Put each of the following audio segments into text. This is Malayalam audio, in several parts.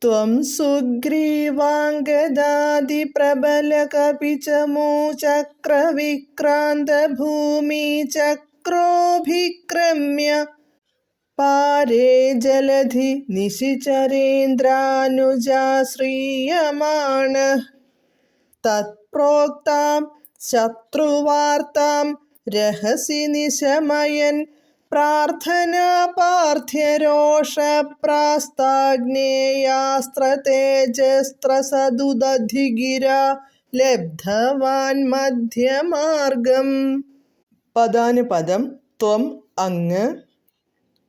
ത്വം സുഗ്രീവാംഗദാദിപ്രബലകപിചമൂചക്രവിക്രാന്തഭൂമിചക്രോഭിക്രമ്യ പാരേ ജലധി നിശിചരേന്ദ്രാനുജാശ്രീയമാണഃ തത്പ്രോക്താം ശത്രുവാർത്താം രഹസി നിശമയൻ പ്രാർത്ഥനാപാർത്ഥ്യരോഷപ്രാസ്താഗ്നേയാസ്ത്രതേജസ്ത്രസദുദധിഗിരാ ലബ്ധവാൻ മധ്യമാർഗം. പദാനുപദം. ത്വം അങ്ങ്,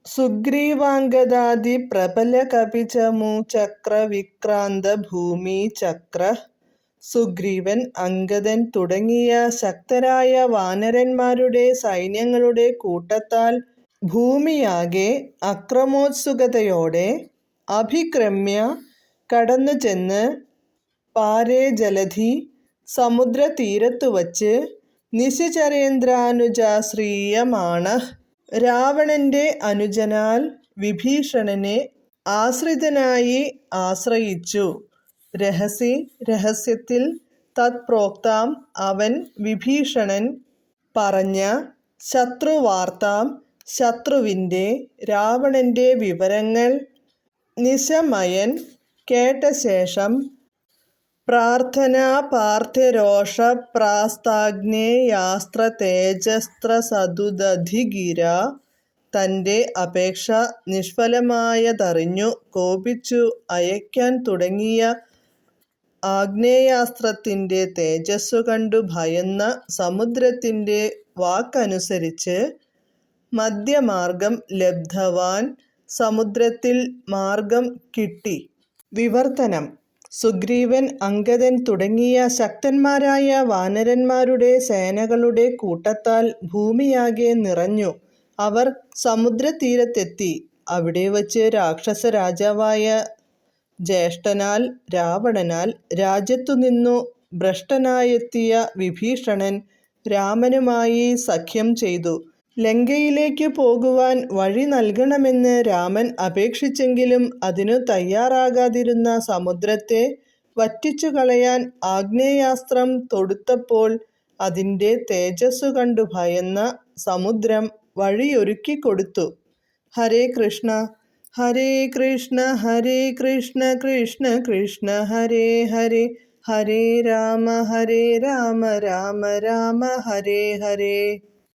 സുഗ്രീവാംഗദാദി പ്രബലകപിചമൂചക്രവിക്രാന്തഭൂമിചക്രഃ സുഗ്രീവൻ, അംഗദൻ തുടങ്ങിയ ശക്തരായ വാനരന്മാരുടെ സൈന്യങ്ങളുടെ കൂട്ടത്താൽ ഭൂമിയാകെ അക്രമോത്സുകതയോടെ അഭിക്രമ്യ കടന്നുചെന്ന് പാരേ ജലധി സമുദ്രതീരത്തുവച്ച് നിശിചരേന്ദ്രാനുജാശ്രീയമാണഃ രാവണന്റെ അനുജനാൽ വിഭീഷണനെ ആശ്രിതനായി ആശ്രയിച്ചു. രഹസി രഹസ്യത്തിൽ, തത്പ്രോക്താം അവൻ വിഭീഷണൻ പറഞ്ഞ, ശത്രുവാർത്താം ശത്രുവിന്റെ രാവണന്റെ വിവരങ്ങൾ നിശമയൻ കേട്ടശേഷം പ്രാർത്ഥനാപാർത്ഥരോഷപ്രാസ്താഗ്നേയാസ്ത്രതേജസ്ത്രസദുദധിഗിരാ തന്റെ അപേക്ഷ നിഷ്ഫലമായതറിഞ്ഞു കോപിച്ചു അയയ്ക്കാൻ തുടങ്ങിയ ആഗ്നേയാസ്ത്രത്തിന്റെ തേജസ്സു കണ്ടു ഭയന്ന സമുദ്രത്തിന്റെ വാക്കനുസരിച്ച് മധ്യമാർഗം ലബ്ധവാൻ സമുദ്രത്തിൽ മാർഗം കിട്ടി. വിവർത്തനം. സുഗ്രീവൻ, അംഗദൻ തുടങ്ങിയ ശക്തന്മാരായ വാനരന്മാരുടെ സേനകളുടെ കൂട്ടത്താൽ ഭൂമിയാകെ നിറഞ്ഞു. അവർ സമുദ്രതീരത്തെത്തി. അവിടെ വച്ച് രാക്ഷസ രാജാവായ ജ്യേഷ്ഠനാൽ രാവണനാൽ രാജ്യത്തുനിന്നു ഭ്രഷ്ടനായെത്തിയ വിഭീഷണൻ രാമനുമായി സഖ്യം ചെയ്തു. ലങ്കയിലേക്ക് പോകുവാൻ വഴി നൽകണമെന്ന് രാമൻ അപേക്ഷിച്ചെങ്കിലും അതിനു തയ്യാറാകാതിരുന്ന സമുദ്രത്തെ വറ്റിച്ചുകളയാൻ ആഗ്നേയാസ്ത്രം തൊടുത്തപ്പോൾ അതിന്റെ തേജസ്സു കണ്ടു ഭയന്ന സമുദ്രം വഴിയൊരുക്കിക്കൊടുത്തു. ഹരേ കൃഷ്ണ ഹരേ കൃഷ്ണ ഹരേ കൃഷ്ണ കൃഷ്ണ കൃഷ്ണ ഹരേ ഹരേ, ഹരേ രാമ രാമ രാമ ഹരേ ഹരേ.